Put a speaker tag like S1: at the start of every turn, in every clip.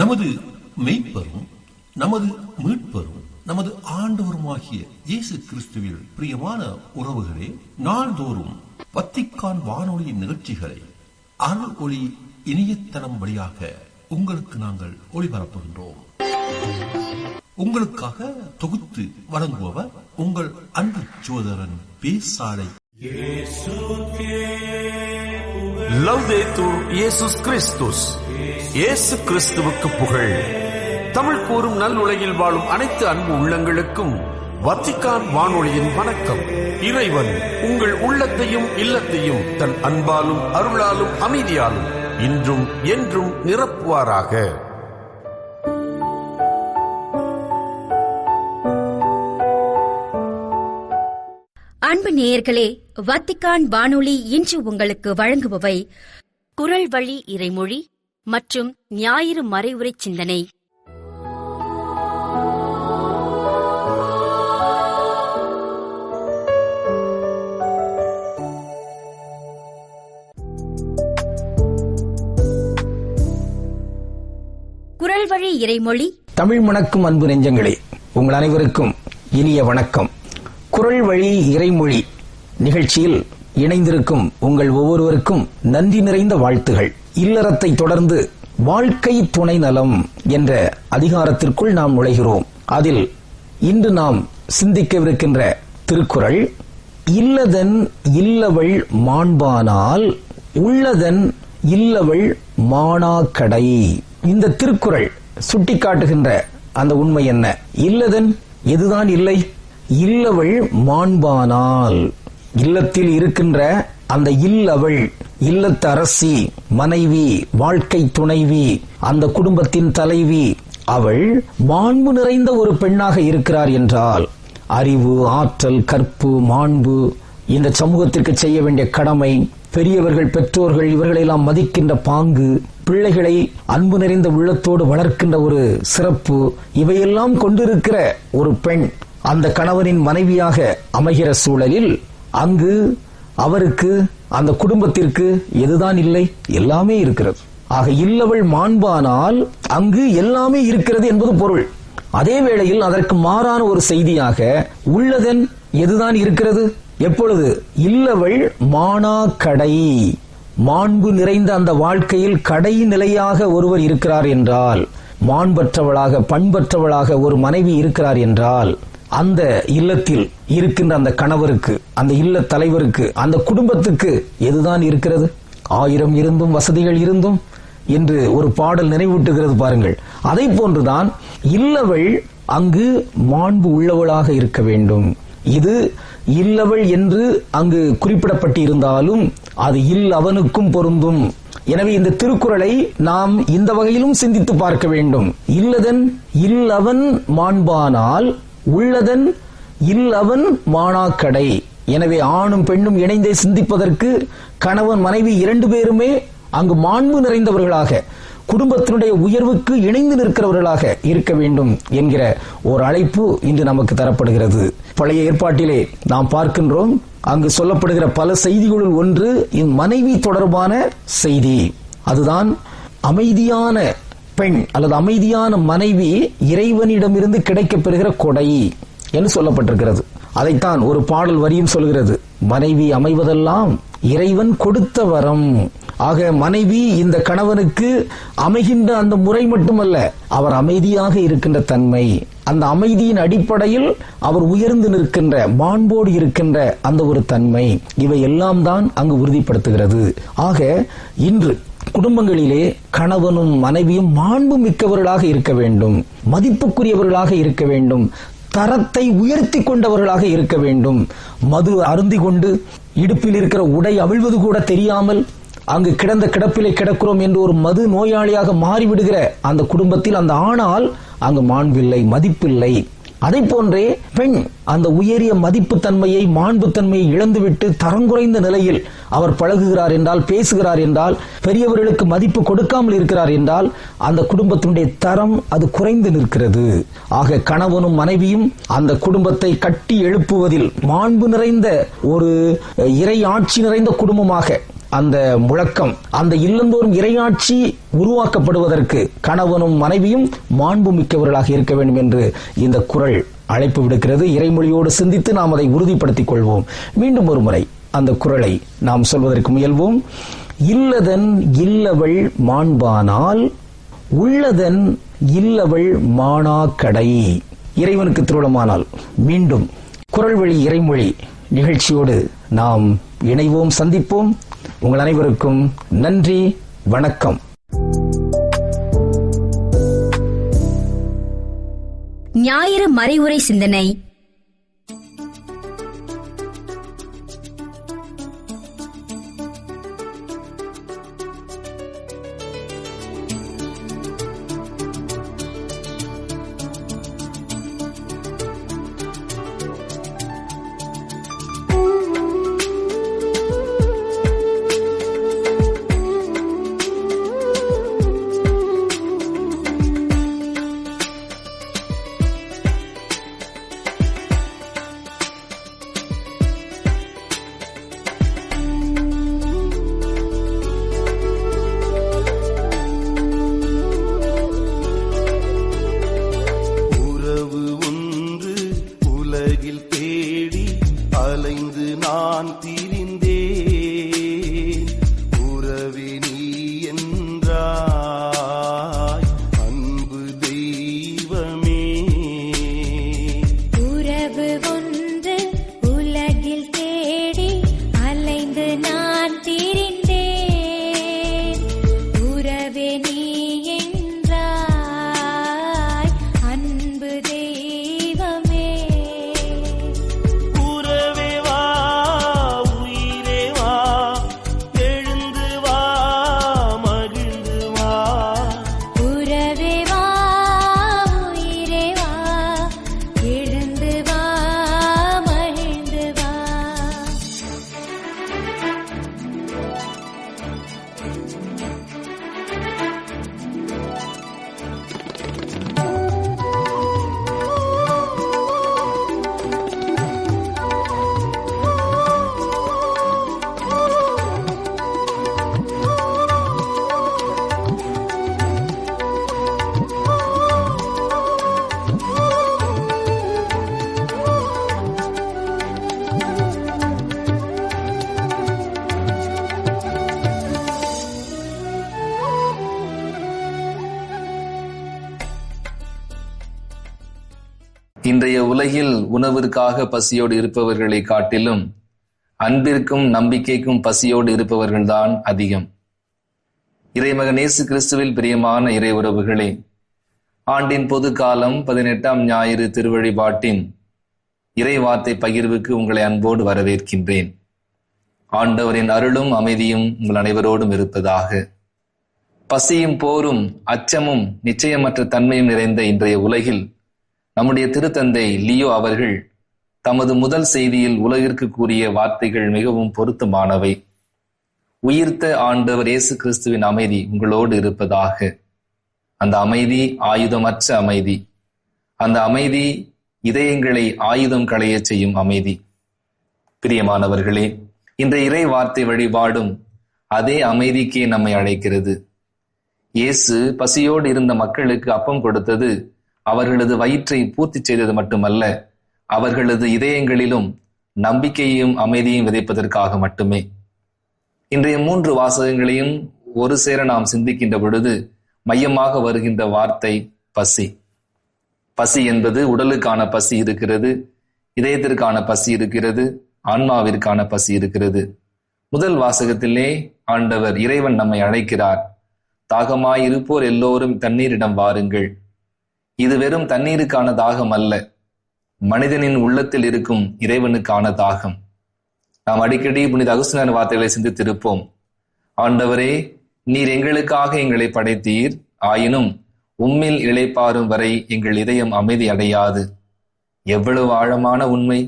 S1: நமது மெய்ப்பரும் நமது மீட்பரும் நமது ஆண்டவருமாகிய இயேசு கிறிஸ்துவில் பிரியமான உறவுகளே, நாள்தோறும் வத்திக்கான் வானொலியின் நிகழ்ச்சிகளை அருள் ஒளி இணையதளம் வழியாக உங்களுக்கு நாங்கள் ஒளிபரப்புகின்றோம். உங்களுக்காக தொகுத்து வழங்குபவர் உங்கள் அன்பு சகோதரன் பேசாலை.
S2: லவ்தேத்தூர் இயேசுஸ் கிறிஸ்துஸ். இயேசு கிறிஸ்துவுக்கு புகழ். தமிழ் கூறும் நல் உலகில் வாழும் அனைத்து அன்பு உள்ளங்களுக்கும் வத்திக்கான் வானொலியின் வணக்கம். இறைவன் உங்கள் உள்ளத்தையும் இல்லத்தையும் தன் அன்பாலும் அருளாலும் அமைதியாலும் இன்றும் என்றும் நிரப்புவாராக.
S3: அன்பு நேயர்களே, வத்திக்கான் வானொலி இன்று உங்களுக்கு வழங்குபவை குரல் வழி இறைமொழி மற்றும் ஞாயிறு மறைவுரை சிந்தனை. குரல் வழி இறைமொழி.
S4: தமிழ் மணக்கும் அன்பு நெஞ்சங்களே, உங்கள் அனைவருக்கும் இனிய வணக்கம். குரல் வழி இறைமொழி நிகழ்ச்சியில் இணைந்திருக்கும் உங்கள் ஒவ்வொருவருக்கும் நன்றி நிறைந்த வாழ்த்துகள். இல்லறத்தை தொடர்ந்து வாழ்க்கை துணை நலம் என்ற அதிகாரத்திற்குள் நாம் நுழைகிறோம். அதில் இன்று நாம் சிந்திக்கவிருக்கின்ற திருக்குறள், இல்லதன் இல்லவள் மாண்பானால் உள்ளதன் இல்லவள் மாணாக்கடை. இந்த திருக்குறள் சுட்டிக்காட்டுகின்ற அந்த உண்மை என்ன? இல்லதன் எதுதான் இல்லை? இல்லவள் மாண்பானால், இல்லத்தில் இருக்கின்ற அந்த இல்லவள், இல்லத்து அரசி, மனைவி, வாழ்க்கை துணைவி, அந்த குடும்பத்தின் தலைவி, அவள் மாண்பு நிறைந்த ஒரு பெண்ணாக இருக்கிறார் என்றால், அறிவு, ஆற்றல், கற்பு, மாண்பு, இந்த சமூகத்திற்கு செய்ய வேண்டிய கடமை, பெரியவர்கள், பெற்றோர்கள் இவர்களெல்லாம் மதிக்கின்ற பாங்கு, பிள்ளைகளை அன்பு நிறைந்த உள்ளத்தோடு வளர்க்கின்ற ஒரு சிறப்பு, இவையெல்லாம் கொண்டிருக்கிற ஒரு பெண் அந்த கணவனின் மனைவியாக அமைகிற சூழலில் அங்கு அவருக்கு, அந்த குடும்பத்திற்கு எதுதான் இல்லை? எல்லாமே இருக்கிறது. ஆக இல்லவள் மாண்பானால் அங்கு எல்லாமே இருக்கிறது என்பது பொருள். அதே வேளையில் அதற்கு மாறான ஒரு செய்தியாக உள்ளதன் எதுதான் இருக்கிறது? எப்பொழுது? இல்லவள் மாணாக்கடை. மாண்பு நிறைந்த அந்த வாழ்க்கையில் கடை நிலையாக ஒருவர் இருக்கிறார் என்றால், மாண்பற்றவளாக பண்பற்றவளாக ஒரு மனைவி இருக்கிறார் என்றால், அந்த இல்லத்தில் இருக்கின்ற அந்த கணவருக்கு, அந்த இல்ல தலைவருக்கு, அந்த குடும்பத்துக்கு எதுதான் இருக்கிறது? 1000 இருந்தும் வசதிகள் இருந்தும் என்று ஒரு பாடல் நினைவூட்டுகிறது பாருங்கள். அதை போன்றுதான் இல்லவள் அங்கு மாண்பு உள்ளவளாக இருக்க வேண்டும். இது இல்லவள் என்று அங்கு குறிப்பிடப்பட்டு இருந்தாலும் அது அவனுக்கும் பொருந்தும். எனவே இந்த திருக்குறளை நாம் இந்த வகையிலும் சிந்தித்து பார்க்க வேண்டும். இல்லதன் இல்லவன் மாண்பானால் உள்ளதன் இல்லவன் மாணாக்கடை. எனவே ஆணும் பெண்ணும் இணைந்தே சிந்திப்பதற்கு கணவன் மனைவி 2 பேருமே அங்கு மாண்பு நிறைந்தவர்களாக, குடும்பத்தினுடைய உயர்வுக்கு இணைந்து நிற்கிறவர்களாக இருக்க வேண்டும் என்கிற ஒரு அழைப்பு இன்று நமக்கு தரப்படுகிறது. பழைய ஏற்பாட்டிலே நாம் பார்க்கின்றோம், அங்கு சொல்லப்படுகிற பல செய்திகளுள் ஒன்று மனைவி தொடர்பான செய்தி. அதுதான் அமைதியான பெண் அல்லது அமைதியான மனைவி இறைவனிடமிருந்து கிடைக்கப் பெறுகிற கொடை என்று சொல்லப்பட்டிருக்கிறது. அதைத்தான் ஒரு பாடல் வரியும் சொல்கிறது, மனைவி அமைவதெல்லாம் இறைவன் கொடுத்த வரம். ஆக மனைவி இந்த கணவனுக்கு அமைகின்ற அந்த முறை மட்டுமல்ல, அவர் அமைதியாக இருக்கின்ற தன்மை, அந்த அமைதியின் அடிப்படையில் அவர் உயர்ந்து நிற்கின்ற, மாண்போடு இருக்கின்ற அந்த ஒரு தன்மை, இவை எல்லாம் தான் அங்கு உறுதிப்படுத்துகிறது. ஆக இன்று குடும்பங்களிலே கணவனும் மனைவியும் மாண்பு மிக்கவர்களாக இருக்க வேண்டும், மதிப்புக்குரியவர்களாக இருக்க வேண்டும், தரத்தை உயர்த்தி கொண்டவர்களாக இருக்க வேண்டும். மது அருந்தி கொண்டு இடுப்பில் இருக்கிற உடை அவிழ்வது கூட தெரியாமல் அங்கு கிடந்த கிடப்பிலே கிடக்கிறோம் என்று ஒரு மது நோயாளியாக மாறிவிடுகிற அந்த குடும்பத்தில் அந்த ஆணால் அங்கு மாண்பில்லை, மதிப்பில்லை. அதை போன்றே பெண் அந்த உயரிய மதிப்பு தன்மையை, மாண்பு தன்மையை இழந்துவிட்டு தரங்குறைந்த நிலையில் அவர் பழகுகிறார் என்றால், பேசுகிறார் என்றால், பெரியவர்களுக்கு மதிப்பு கொடுக்காமல் இருக்கிறார் என்றால் அந்த குடும்பத்தினுடைய தரம் அது குறைந்து நிற்கிறது. ஆக கணவனும் மனைவியும் அந்த குடும்பத்தை கட்டி எழுப்புவதில் மாண்பு நிறைந்த ஒரு இறை ஆட்சி நிறைந்த குடும்பமாக, அந்த முழக்கம், அந்த இல்லந்தோறும் இறையாட்சி உருவாக்கப்படுவதற்கு கணவனும் மனைவியும் மாண்பு மிக்கவர்களாக இருக்க வேண்டும் என்று இந்த குறள் அழைப்பு விடுக்கிறது. இறைமொழியோடு சிந்தித்து நாம் அதை உறுதிப்படுத்திக் கொள்வோம். மீண்டும் ஒரு முறை அந்த குறளை நாம் சொல்வதற்கு முயல்வோம். இல்லதன் இல்லவள் மாண்பானால் உள்ளதன் இல்லவள் மாணாக்கடை. இறைவனுக்கு திருவுளமானால் மீண்டும் குறள் வழி இறைமொழி நிகழ்ச்சியோடு நாம் இணைவோம், சந்திப்போம். உங்கள் அனைவருக்கும் நன்றி, வணக்கம்.
S3: ஞாயிறு மறைவுரை சிந்தனை.
S5: இன்றைய உலகில் உணவிற்காக பசியோடு இருப்பவர்களை காட்டிலும் அன்பிற்கும் நம்பிக்கைக்கும் பசியோடு இருப்பவர்கள்தான் அதிகம். இறைமகன் இயேசு கிறிஸ்துவில் பிரியமான இறை உறவுகளே, ஆண்டின் பொது காலம் 18ஆம் ஞாயிறு திருவழிபாட்டின் இறைவார்த்தை பகிர்வுக்கு உங்களை அன்போடு வரவேற்கின்றேன். ஆண்டவரின் அருளும் அமைதியும் உங்கள் அனைவரோடும் இருப்பதாக. பசியும் போரும் அச்சமும் நிச்சயமற்ற தன்மையும் நிறைந்த இன்றைய உலகில் நம்முடைய திருத்தந்தை லியோ அவர்கள் தமது முதல் செய்தியில் உலகிற்கு கூறிய வார்த்தைகள் மிகவும் பொருத்தமானவை. உயிர்த்த ஆண்டவர் இயேசு கிறிஸ்துவின் அமைதி உங்களோடு இருப்பதாக. அந்த அமைதி ஆயுதமற்ற அமைதி. அந்த அமைதி இதயங்களை ஆயுதம் களைய செய்யும் அமைதி. பிரியமானவர்களே, இன்றைய இறை வார்த்தை வழிபாடும் அதே அமைதிக்கே நம்மை அழைக்கிறது. இயேசு பசியோடு இருந்த மக்களுக்கு அப்பம் கொடுத்தது அவர்களது வயிற்றை பூர்த்தி செய்தது மட்டுமல்ல, அவர்களது இதயங்களிலும் நம்பிக்கையையும் அமைதியையும் விதைப்பதற்காக மட்டுமே. இன்றைய 3 வாசகங்களையும் ஒரு சேர நாம் சிந்திக்கின்ற பொழுது மையமாக வருகின்ற வார்த்தை பசி. பசி என்பது உடலுக்கான பசி இருக்கிறது, இதயத்திற்கான பசி இருக்கிறது, ஆன்மாவிற்கான பசி இருக்கிறது. முதல் வாசகத்திலே ஆண்டவர் இறைவன் நம்மை அழைக்கிறார். தாகமாயிருப்போர் எல்லோரும் தண்ணீரிடம் வாருங்கள். இது வெறும் தண்ணீருக்கான தாகம் அல்ல, மனிதனின் உள்ளத்தில் இருக்கும் இறைவனுக்கான தாகம். நாம் அடிக்கடி புனித அகுஸ்தினார் வார்த்தைகளை சிந்தித்திருப்போம். ஆண்டவரே, நீர் எங்களுக்காக எங்களை படைத்தீர், ஆயினும் உம்மில் இளைப்பாறும் வரை எங்கள் இதயம் அமைதி அடையாது. எவ்வளவு ஆழமான உண்மை!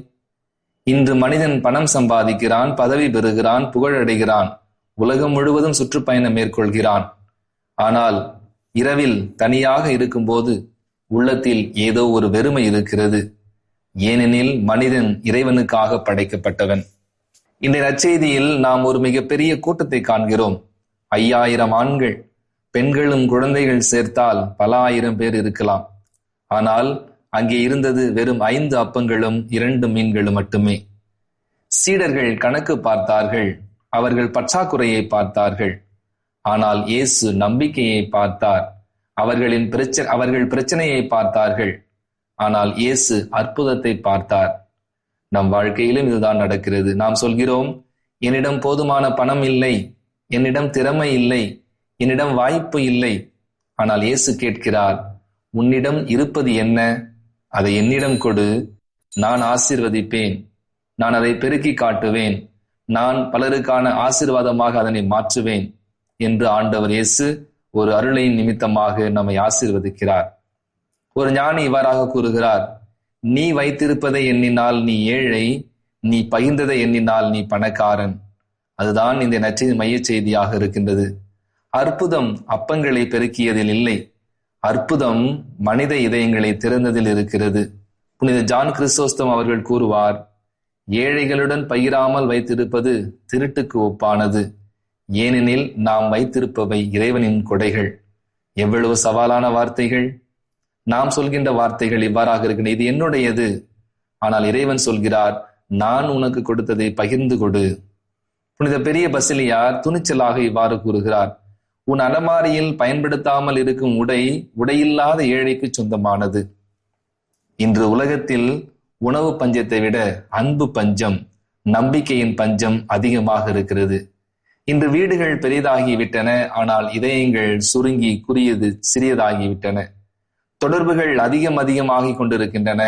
S5: இன்று மனிதன் பணம் சம்பாதிக்கிறான், பதவி பெறுகிறான், புகழடைகிறான், உலகம் முழுவதும் சுற்றுப்பயணம் மேற்கொள்கிறான். ஆனால் இரவில் தனியாக இருக்கும்போது உள்ளத்தில் ஏதோ ஒரு வெறுமை இருக்கிறது. ஏனெனில் மனிதன் இறைவனுக்காக படைக்கப்பட்டவன். இந்த நற்செய்தியில் நாம் ஒரு மிகப்பெரிய கூட்டத்தை காண்கிறோம். 5000 ஆண்கள், பெண்களும் குழந்தைகள் சேர்த்தால் பல ஆயிரம் பேர் இருக்கலாம். ஆனால் அங்கே இருந்தது வெறும் 5 அப்பங்களும் 2 மீன்களும் மட்டுமே. சீடர்கள் கணக்கு பார்த்தார்கள், அவர்கள் பற்றாக்குறையை பார்த்தார்கள். ஆனால் இயேசு நம்பிக்கையை பார்த்தார். அவர்கள் பிரச்சனையை பார்த்தார்கள். ஆனால் இயேசு அற்புதத்தை பார்த்தார். நம் வாழ்க்கையிலும் இதுதான் நடக்கிறது. நாம் சொல்கிறோம், என்னிடம் போதுமான பணம் இல்லை, என்னிடம் திறமை இல்லை, என்னிடம் வாய்ப்பு இல்லை. ஆனால் இயேசு கேட்கிறார், உன்னிடம் இருப்பது என்ன? அதை என்னிடம் கொடு, நான் ஆசீர்வதிப்பேன், நான் அதை பெருக்கி காட்டுவேன், நான் பலருக்கான ஆசீர்வாதமாக அதனை மாற்றுவேன் என்று ஆண்டவர் இயேசு ஒரு அருளின் நிமித்தமாக நம்மை ஆசீர்வதிக்கிறார். ஒரு ஞானி இவ்வாறாக கூறுகிறார், நீ வைத்திருப்பதை எண்ணினால் நீ ஏழை, நீ பகிர்ந்ததை எண்ணினால் நீ பணக்காரன். அதுதான் இந்த நற்செய்தி மையச் செய்தியாக இருக்கின்றது. அற்புதம் அப்பங்களை பெருக்கியதில் இல்லை, அற்புதம் மனித இதயங்களை திறந்ததில் இருக்கிறது. புனித ஜான் கிறிஸ்தோஸ்தம் அவர்கள் கூறுவார், ஏழைகளுடன் பகிராமல் வைத்திருப்பது திருட்டுக்கு ஒப்பானது, ஏனெனில் நாம் வைத்திருப்பவை இறைவனின் கொடைகள். எவ்வளவு சவாலான வார்த்தைகள்! நாம் சொல்கின்ற வார்த்தைகள் இவ்வாறாக இருக்கின்றன, இது என்னுடையது. ஆனால் இறைவன் சொல்கிறார், நான் உனக்கு கொடுத்ததை பகிர்ந்து கொடு. புனித பெரிய பசிலியார் துணிச்சலாக இவ்வாறு கூறுகிறார், உன் அலமாரியில் பயன்படுத்தாமல் இருக்கும் உடையில்லாத ஏழைக்கு சொந்தமானது. இன்று உலகத்தில் உணவு பஞ்சத்தை விட அன்பு பஞ்சம், நம்பிக்கையின் பஞ்சம் அதிகமாக இருக்கிறது. இன்று வீடுகள் பெரிதாகிவிட்டன, ஆனால் இதயங்கள் சுருங்கி சிறியதாகிவிட்டன. தொடர்புகள் அதிகமாகிக் கொண்டிருக்கின்றன,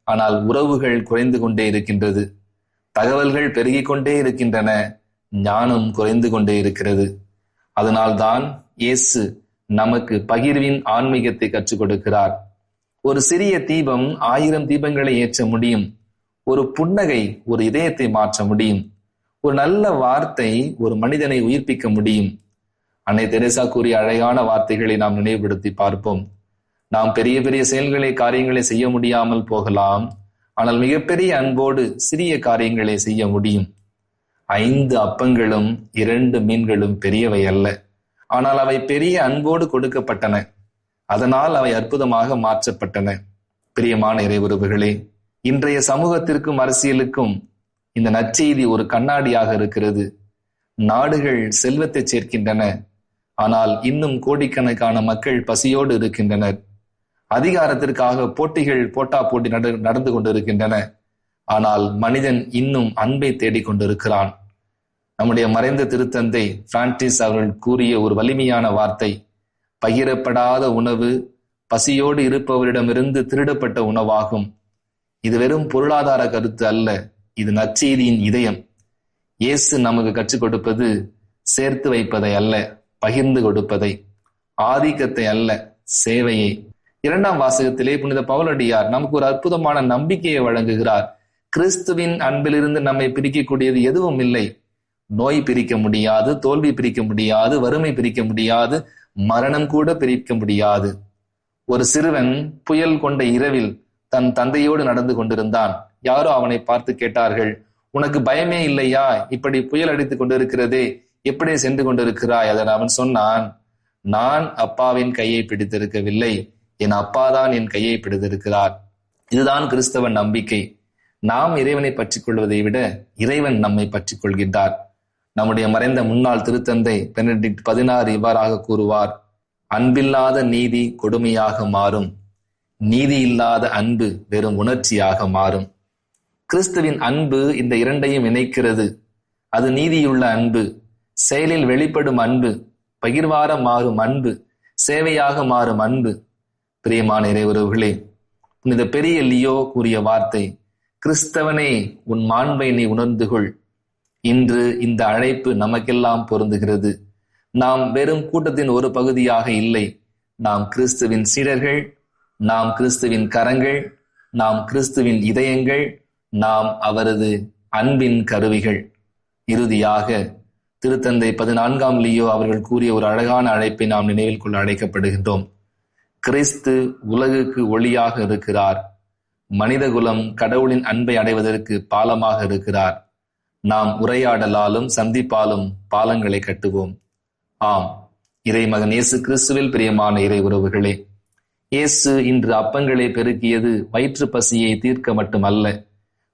S5: ஆனால் உறவுகள் குறைந்து கொண்டே இருக்கின்றது. தகவல்கள் பெருகிக் கொண்டே இருக்கின்றன, ஞானம் குறைந்து கொண்டே இருக்கிறது. அதனால்தான் இயேசு நமக்கு பகிர்வின் ஆன்மீகத்தை கற்றுக் கொடுக்கிறார். ஒரு சிறிய தீபம் 1000 தீபங்களை ஏற்ற முடியும். ஒரு புன்னகை ஒரு இதயத்தை மாற்ற முடியும். ஒரு நல்ல வார்த்தை ஒரு மனிதனை உயிர்ப்பிக்க முடியும். அன்னை தெரேசா கூறிய அழகான வார்த்தைகளை நாம் நினைவுபடுத்தி பார்ப்போம். நாம் பெரிய பெரிய காரியங்களை செய்ய முடியாமல் போகலாம், ஆனால் மிகப்பெரிய அன்போடு சிறிய காரியங்களை செய்ய முடியும். 5 அப்பங்களும் 2 மீன்களும் பெரியவை அல்ல, ஆனால் அவை பெரிய அன்போடு கொடுக்கப்பட்டன. அதனால் அவை அற்புதமாக மாற்றப்பட்டன. பிரியமான இறையுறவுகளே, இன்றைய சமூகத்திற்கும் அரசியலுக்கும் இந்த நற்செய்தி ஒரு கண்ணாடியாக இருக்கிறது. நாடுகள் செல்வத்தை சேர்க்கின்றன, ஆனால் இன்னும் கோடிக்கணக்கான மக்கள் பசியோடு இருக்கின்றனர். அதிகாரத்திற்காக போட்டி நடந்து கொண்டிருக்கின்றன, ஆனால் மனிதன் இன்னும் அன்பை தேடிக்கொண்டிருக்கிறான். நம்முடைய மறைந்த திருத்தந்தை பிரான்சிஸ் அவர்கள் கூறிய ஒரு வலிமையான வார்த்தை, பகிரப்படாத உணவு பசியோடு இருப்பவரிடமிருந்து திருடப்பட்ட உணவாகும். இது வெறும் பொருளாதார கருத்து அல்ல, இது நற்செய்தியின் இதயம். இயேசு நமக்கு கற்றுக் கொடுப்பது சேர்த்து வைப்பதை அல்ல, பகிர்ந்து கொடுப்பதை, ஆதிக்கத்தை அல்ல, சேவையை. 2ஆம் வாசகத்திலே புனித பவுலடியார் நமக்கு ஒரு அற்புதமான நம்பிக்கையை வழங்குகிறார். கிறிஸ்துவின் அன்பிலிருந்து நம்மை பிரிக்கக்கூடியது எதுவும் இல்லை. நோய் பிரிக்க முடியாது, தோல்வி பிரிக்க முடியாது, வறுமை பிரிக்க முடியாது, மரணம் கூட பிரிக்க முடியாது. ஒரு சிறுவன் புயல் கொண்ட இரவில் தன் தந்தையோடு நடந்து கொண்டிருந்தான். யாரோ அவனை பார்த்து கேட்டார்கள், உனக்கு பயமே இல்லையா? இப்படி புயல் அடித்துக் கொண்டிருக்கிறதே, எப்படி சென்று கொண்டிருக்கிறாய்? அதன் அவன் சொன்னான், நான் அப்பாவின் கையை பிடித்திருக்கவில்லை, என் அப்பாதான் என் கையை பிடித்திருக்கிறார். இதுதான் கிறிஸ்தவ நம்பிக்கை. நாம் இறைவனை பற்றிக் கொள்வதை விட இறைவன் நம்மை பற்றிக் கொள்கின்றார். நம்முடைய மறைந்த முன்னாள் திருத்தந்தை பெனடிக்ட் 16 இவ்வாறாக கூறுவார், அன்பில்லாத நீதி கொடுமையாக மாறும், நீதி இல்லாத அன்பு வெறும் உணர்ச்சியாக மாறும். கிறிஸ்துவின் அன்பு இந்த இரண்டையும் இணைக்கிறது. அது நீதியுள்ள அன்பு, செயலில் வெளிப்படும் அன்பு, பகிர்வார மாறும் அன்பு, சேவையாக மாறும் அன்பு. பிரியமான இறையுறவுகளே, புனித பெரிய லியோ கூறிய வார்த்தை, கிறிஸ்தவனே உன் மாண்பை நீ உணர்ந்து கொள். இன்று இந்த அழைப்பு நமக்கெல்லாம் பொருந்துகிறது. நாம் வெறும் கூட்டத்தின் ஒரு பகுதியாக இல்லை, நாம் கிறிஸ்துவின் சீடர்கள், நாம் கிறிஸ்துவின் கரங்கள், நாம் கிறிஸ்துவின் இதயங்கள், நாம் அவரது அன்பின் கருவிகள். இறுதியாக திருத்தந்தை 14ஆம் லியோ அவர்கள் கூறிய ஒரு அழகான அழைப்பை நாம் நினைவில் கொள்ள அழைக்கப்படுகின்றோம். கிறிஸ்து உலகுக்கு ஒளியாக இருக்கிறார், மனிதகுலம் கடவுளின் அன்பை அடைவதற்கு பாலமாக இருக்கிறார். நாம் உரையாடலாலும் சந்திப்பாலும் பாலங்களை கட்டுவோம். ஆம், இறைமகன் இயேசு கிறிஸ்துவில் பிரியமான இறை உறவுகளே, இயேசு இன்று அப்பங்களை பெருக்கியது வயிற்று பசியை தீர்க்க மட்டுமல்ல,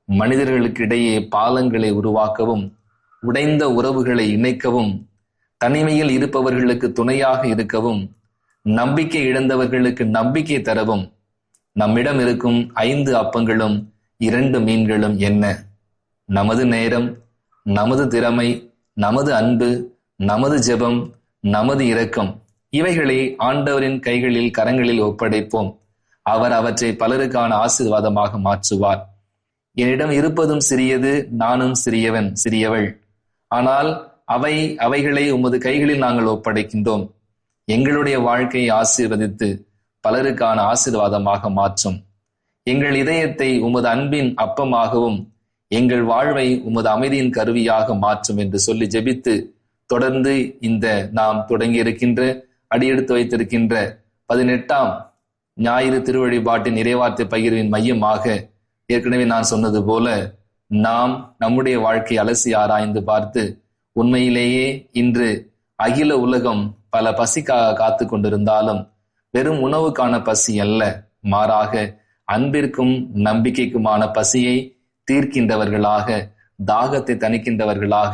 S5: மனிதர்களுக்கிடையே பாலங்களை உருவாக்கவும், உடைந்த உறவுகளை இணைக்கவும், தனிமையில் இருப்பவர்களுக்கு துணையாக இருக்கவும், நம்பிக்கை இழந்தவர்களுக்கு நம்பிக்கை தரவும். நம்மிடம் இருக்கும் 5 அப்பங்களும் 2 மீன்களும் என்ன? நமது நேரம், நமது திறமை, நமது அன்பு, நமது ஜெபம், நமது இரக்கம், இவைகளை ஆண்டவரின் கைகளில் கரங்களில் ஒப்படைப்போம். அவர் அவற்றை பலருக்கான ஆசீர்வாதமாக மாற்றுவார். என்னிடம் இருப்பதும் சிறியது, நானும் சிறியவன் சிறியவள். ஆனால் அவைகளை உமது கைகளில் நாங்கள் ஒப்படைக்கின்றோம். எங்களுடைய வாழ்க்கையை ஆசீர்வதித்து பலருக்கான ஆசீர்வாதமாக மாற்றும். எங்கள் இதயத்தை உமது அன்பின் அப்பமாகவும், எங்கள் வாழ்வை உமது அமைதியின் கருவியாக மாற்றும் என்று சொல்லி ஜெபித்து, தொடர்ந்து இந்த நாம் தொடங்கி இருக்கின்ற, அடியெடுத்து வைத்திருக்கின்ற 18ஆம் ஞாயிறு திருவழிபாட்டின் இறைவார்த்தை பகிர்வின் மையமாக ஏற்கனவே நான் சொன்னது போல, நாம் நம்முடைய வாழ்க்கையை அலசி ஆராய்ந்து பார்த்து, உண்மையிலேயே இன்று அகில உலகம் பல பசிக்காக காத்து கொண்டிருந்தாலும் வெறும் உணவுக்கான பசி அல்ல, மாறாக அன்பிற்கும் நம்பிக்கைக்குமான பசியை தீர்க்கின்றவர்களாக, தாகத்தை தணிக்கின்றவர்களாக,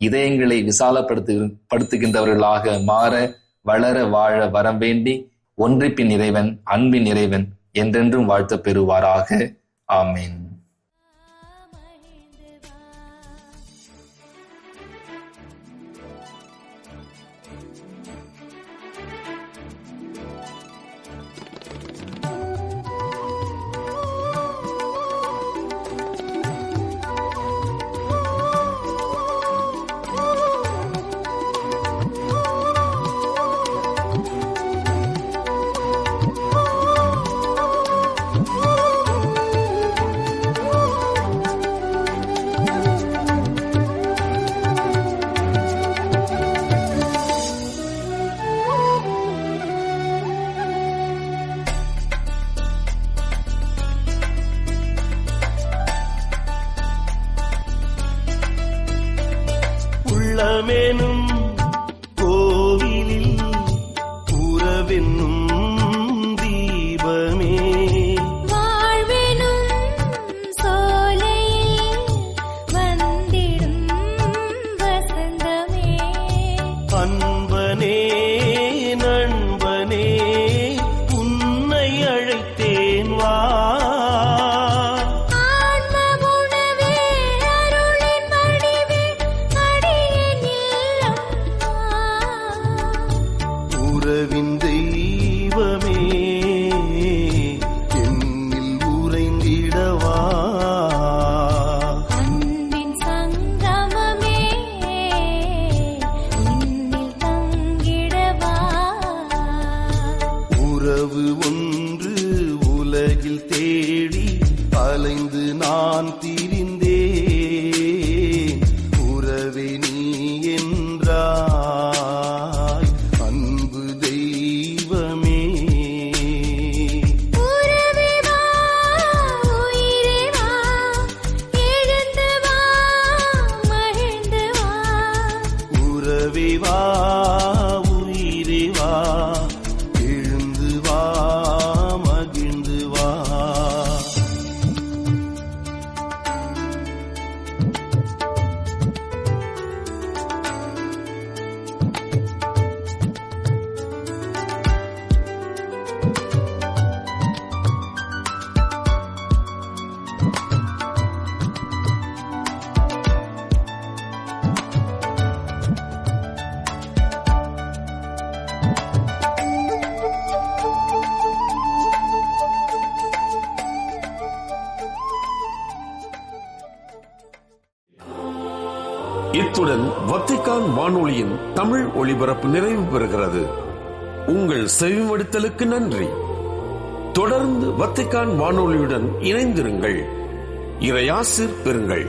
S5: இதயங்களை விசாலப்படுத்துகின்றவர்களாக மாற, வளர, வாழ வரம் வேண்டி, ஒன்றிப்பின் இறைவன், அன்பின் இறைவன் என்றென்றும் வாழ்த்த பெறுவாராக. ஆமீன்.
S6: உள்ளமெனும் கோவிலில் உறவென்னும் தீபமே,
S7: வாழ்வெனும் சோலையில் வந்திடும் வசந்தமே,
S6: அன்பனே நண்பனே உன்னை அழைத்தேன் வா. உறவின் தெய்வமே என்னில் உறைந்திடவா,
S7: அன்பின் சங்கமமே இன்னில் தங்கிடவா.
S6: உறவு ஒன்று உலகில் தேடி அலைந்து நான் திரிந்தேன், உறவே நீ என்றாய் அன்பு தெய்வமே.
S7: உறவே வா, உயிரே வா, எழுந்து வா, மகிழ்ந்து வா.
S6: உறவே வா, உயிரே வா, எழுந்து வா, மகிழ்ந்து வா.
S2: இத்துடன் வத்திக்கான் வானொலியின் தமிழ் ஒளிபரப்பு நிறைவு பெறுகிறது. உங்கள் செவிமடுத்தலுக்கு நன்றி. தொடர்ந்து வத்திக்கான் வானொலியுடன் இணைந்திருங்கள். இறையாசிர் பெறுங்கள்.